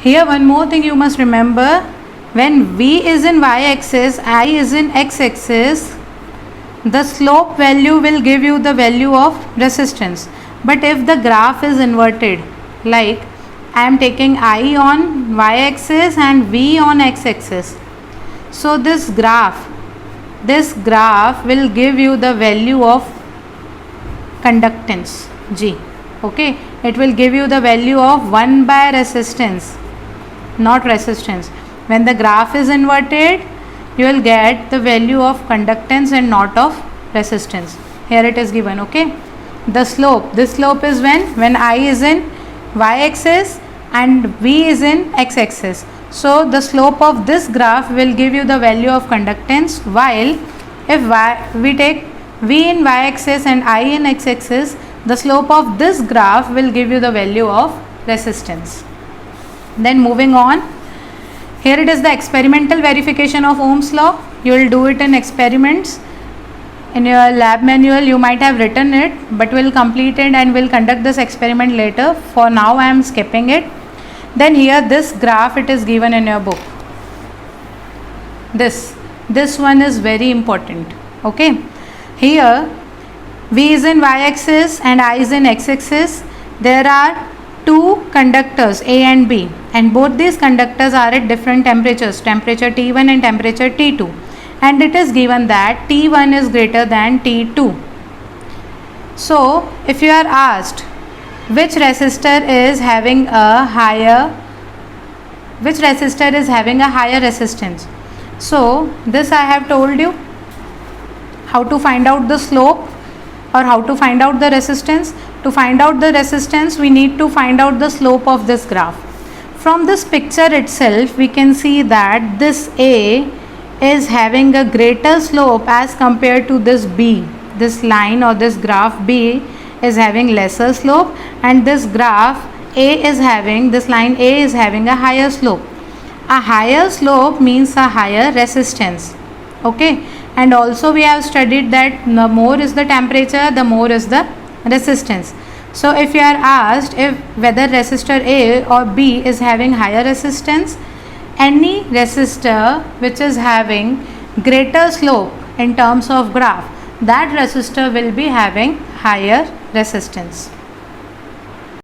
Here one more thing you must remember, when V is in y-axis, I is in x-axis, the slope value will give you the value of resistance. But if the graph is inverted, like I am taking I on y-axis and V on x-axis, so this graph will give you the value of conductance G. Okay, it will give you the value of 1 by resistance, not resistance. When the graph is inverted, you will get the value of conductance and not of resistance. Here it is given. Okay, the slope, this slope is when I is in y-axis and V is in x-axis. So the slope of this graph will give you the value of conductance, while if we take V in y-axis and I in x-axis, the slope of this graph will give you the value of resistance. Then moving on, here it is the experimental verification of Ohm's law. You will do it in experiments. In your lab manual you might have written it, but we'll complete it and we'll conduct this experiment later. For now I am skipping it. Then here this graph, it is given in your book. This one is very important. Okay, here V is in y-axis and I is in x-axis. There are two conductors A and B, and both these conductors are at different temperatures, temperature T1 and temperature T2, and it is given that T1 is greater than T2. So if you are asked which resistor is having a higher resistance, so this I have told you how to find out the slope or how to find out the resistance. To find out the resistance, we need to find out the slope of this graph. From this picture itself, we can see that this A is having a greater slope as compared to this B. This line or this graph B is having lesser slope, and this graph this line A is having a higher slope. A higher slope means a higher resistance. Okay, and also we have studied that the more is the temperature, the more is the resistance. So if you are asked whether resistor A or B is having higher resistance, any resistor which is having greater slope in terms of graph, that resistor will be having higher resistance.